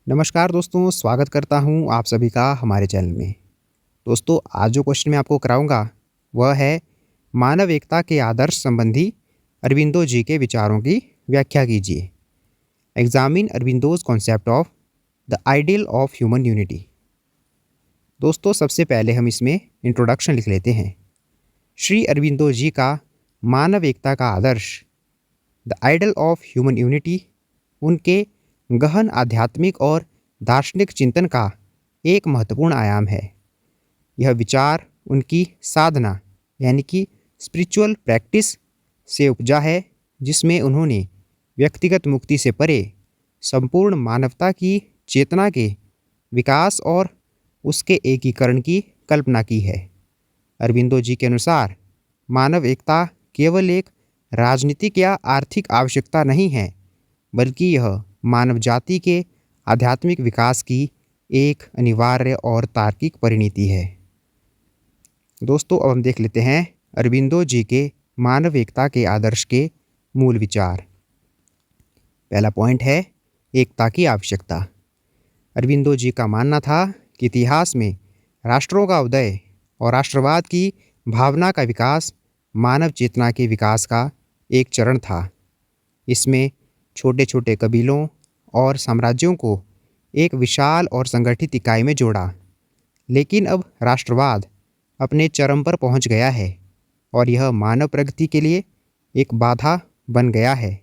नमस्कार दोस्तों, स्वागत करता हूं आप सभी का हमारे चैनल में। दोस्तों, आज जो क्वेश्चन मैं आपको कराऊंगा वह है मानव एकता के आदर्श संबंधी अरबिंदो जी के विचारों की व्याख्या कीजिए। Examine Aurobindo's concept of the ideal of human unity. दोस्तों, सबसे पहले हम इसमें इंट्रोडक्शन लिख लेते हैं। श्री अरबिंदो जी का मानव एकता का आदर्श the ideal of human unity उनके गहन आध्यात्मिक और दार्शनिक चिंतन का एक महत्वपूर्ण आयाम है। यह विचार उनकी साधना यानी कि स्पिरिचुअल प्रैक्टिस से उपजा है, जिसमें उन्होंने व्यक्तिगत मुक्ति से परे संपूर्ण मानवता की चेतना के विकास और उसके एकीकरण की कल्पना की है। अरबिंदो जी के अनुसार मानव एकता केवल एक राजनीतिक या आर्थिक आवश्यकता नहीं है, बल्कि यह मानव जाति के आध्यात्मिक विकास की एक अनिवार्य और तार्किक परिणति है। दोस्तों, अब हम देख लेते हैं अरबिंदो जी के मानव एकता के आदर्श के मूल विचार। पहला पॉइंट है एकता की आवश्यकता। अरबिंदो जी का मानना था कि इतिहास में राष्ट्रों का उदय और राष्ट्रवाद की भावना का विकास मानव चेतना के विकास का एक चरण था। इसमें छोटे छोटे कबीलों और साम्राज्यों को एक विशाल और संगठित इकाई में जोड़ा। लेकिन अब राष्ट्रवाद अपने चरम पर पहुंच गया है और यह मानव प्रगति के लिए एक बाधा बन गया है।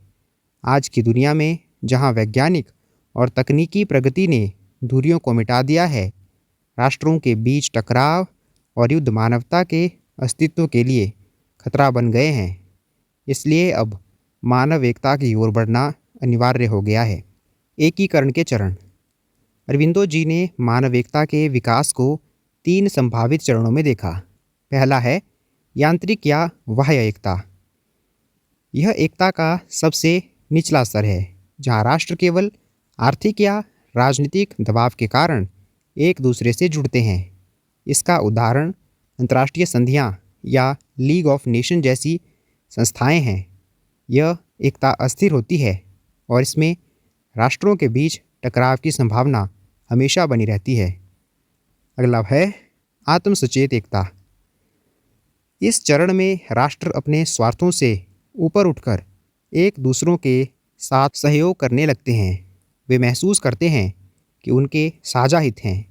आज की दुनिया में जहां वैज्ञानिक और तकनीकी प्रगति ने दूरियों को मिटा दिया है, राष्ट्रों के बीच टकराव और युद्ध मानवता के अस्तित्व के लिए खतरा बन गए हैं। इसलिए अब मानव एकता की ओर बढ़ना अनिवार्य हो गया है। एकीकरण के चरण। अरबिंदो जी ने मानव एकता के विकास को 3 संभावित चरणों में देखा। पहला है यांत्रिक या बाह्य एकता। यह एकता का सबसे निचला स्तर है, जहां राष्ट्र केवल आर्थिक या राजनीतिक दबाव के कारण एक दूसरे से जुड़ते हैं। इसका उदाहरण अंतर्राष्ट्रीय संधियां या लीग ऑफ नेशन जैसी संस्थाएं हैं। यह एकता अस्थिर होती है और इसमें राष्ट्रों के बीच टकराव की संभावना हमेशा बनी रहती है। अगला है आत्मसचेत एकता। इस चरण में राष्ट्र अपने स्वार्थों से ऊपर उठकर एक दूसरों के साथ सहयोग करने लगते हैं। वे महसूस करते हैं कि उनके साझा हित हैं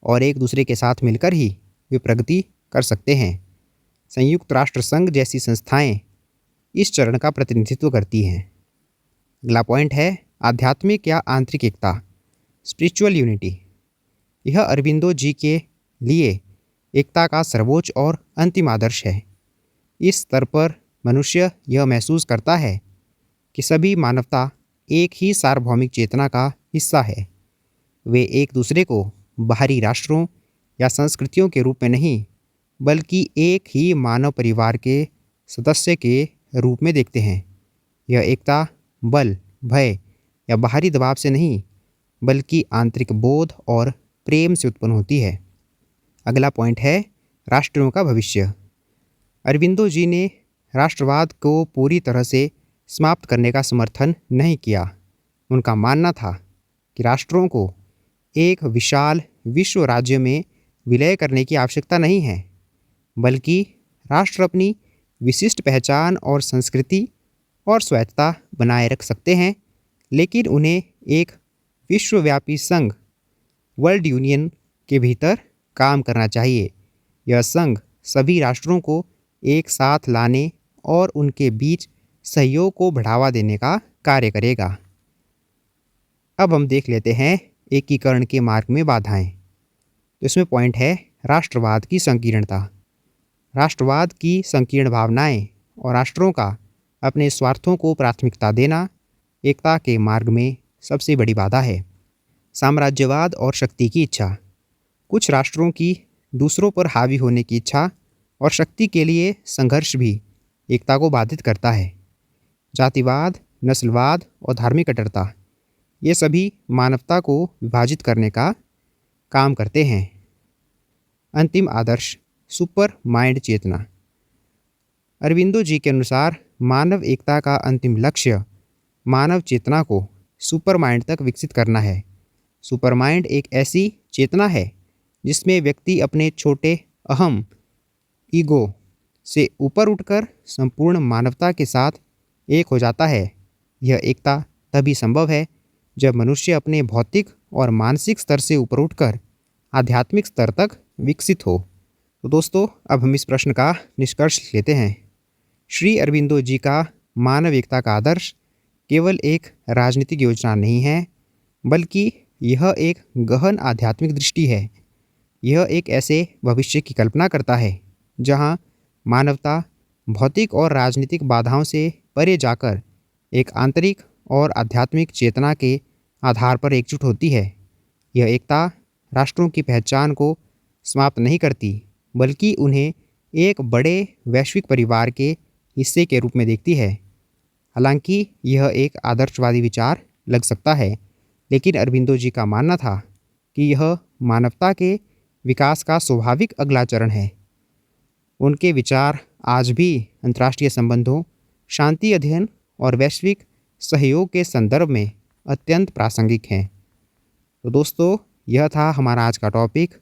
और एक दूसरे के साथ मिलकर ही वे प्रगति कर सकते हैं। संयुक्त राष्ट्र संघ जैसी संस्थाएं इस चरण का प्रतिनिधित्व करती हैं। अगला पॉइंट है आध्यात्मिक या आंतरिक एकता, स्पिरिचुअल यूनिटी। यह अरबिंदो जी के लिए एकता का सर्वोच्च और अंतिम आदर्श है। इस स्तर पर मनुष्य यह महसूस करता है कि सभी मानवता एक ही सार्वभौमिक चेतना का हिस्सा है। वे एक दूसरे को बाहरी राष्ट्रों या संस्कृतियों के रूप में नहीं, बल्कि एक ही मानव परिवार के सदस्य के रूप में देखते हैं। यह एकता बल, भय या बाहरी दबाव से नहीं, बल्कि आंतरिक बोध और प्रेम से उत्पन्न होती है। अगला पॉइंट है राष्ट्रों का भविष्य। अरबिंदो जी ने राष्ट्रवाद को पूरी तरह से समाप्त करने का समर्थन नहीं किया। उनका मानना था कि राष्ट्रों को एक विशाल विश्व राज्य में विलय करने की आवश्यकता नहीं है, बल्कि राष्ट्र अपनी विशिष्ट पहचान और संस्कृति और स्वायत्तता बनाए रख सकते हैं, लेकिन उन्हें एक विश्वव्यापी संघ वर्ल्ड यूनियन के भीतर काम करना चाहिए। यह संघ सभी राष्ट्रों को एक साथ लाने और उनके बीच सहयोग को बढ़ावा देने का कार्य करेगा। अब हम देख लेते हैं एकीकरण के मार्ग में बाधाएं। तो इसमें पॉइंट है राष्ट्रवाद की संकीर्णता। राष्ट्रवाद की संकीर्ण भावनाएं और राष्ट्रों का अपने स्वार्थों को प्राथमिकता देना एकता के मार्ग में सबसे बड़ी बाधा है। साम्राज्यवाद और शक्ति की इच्छा। कुछ राष्ट्रों की दूसरों पर हावी होने की इच्छा और शक्ति के लिए संघर्ष भी एकता को बाधित करता है। जातिवाद, नस्लवाद और धार्मिक कट्टरता, ये सभी मानवता को विभाजित करने का काम करते हैं। अंतिम आदर्श सुपर माइंड चेतना। अरबिंदो जी के अनुसार मानव एकता का अंतिम लक्ष्य मानव चेतना को सुपर माइंड तक विकसित करना है, सुपरमाइंड एक ऐसी चेतना है जिसमें व्यक्ति अपने छोटे अहम ईगो से ऊपर उठकर संपूर्ण मानवता के साथ एक हो जाता है। यह एकता तभी संभव है जब मनुष्य अपने भौतिक और मानसिक स्तर से ऊपर उठकर आध्यात्मिक स्तर तक विकसित हो। तो दोस्तों, अब हम इस प्रश्न का निष्कर्ष लेते हैं। श्री अरबिंदो जी का मानव एकता का आदर्श केवल एक राजनीतिक योजना नहीं है, बल्कि यह एक गहन आध्यात्मिक दृष्टि है। यह एक ऐसे भविष्य की कल्पना करता है जहां मानवता भौतिक और राजनीतिक बाधाओं से परे जाकर एक आंतरिक और आध्यात्मिक चेतना के आधार पर एकजुट होती है। यह एकता राष्ट्रों की पहचान को समाप्त नहीं करती, बल्कि उन्हें एक बड़े वैश्विक परिवार के हिस्से के रूप में देखती है। हालांकि यह एक आदर्शवादी विचार लग सकता है, लेकिन अरबिंदो जी का मानना था कि यह मानवता के विकास का स्वाभाविक अगला चरण है। उनके विचार आज भी अंतर्राष्ट्रीय संबंधों, शांति अध्ययन और वैश्विक सहयोग के संदर्भ में अत्यंत प्रासंगिक हैं। तो दोस्तों, यह था हमारा आज का टॉपिक,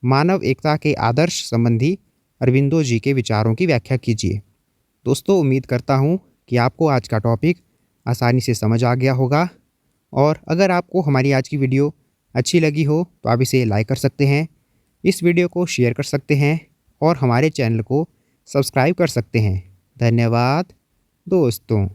मानव एकता के आदर्श संबंधी अरबिंदो जी के विचारों की व्याख्या कीजिए। दोस्तों, उम्मीद करता हूँ कि आपको आज का टॉपिक आसानी से समझ आ गया होगा, और अगर आपको हमारी आज की वीडियो अच्छी लगी हो तो आप इसे लाइक कर सकते हैं, इस वीडियो को शेयर कर सकते हैं और हमारे चैनल को सब्सक्राइब कर सकते हैं। धन्यवाद दोस्तों।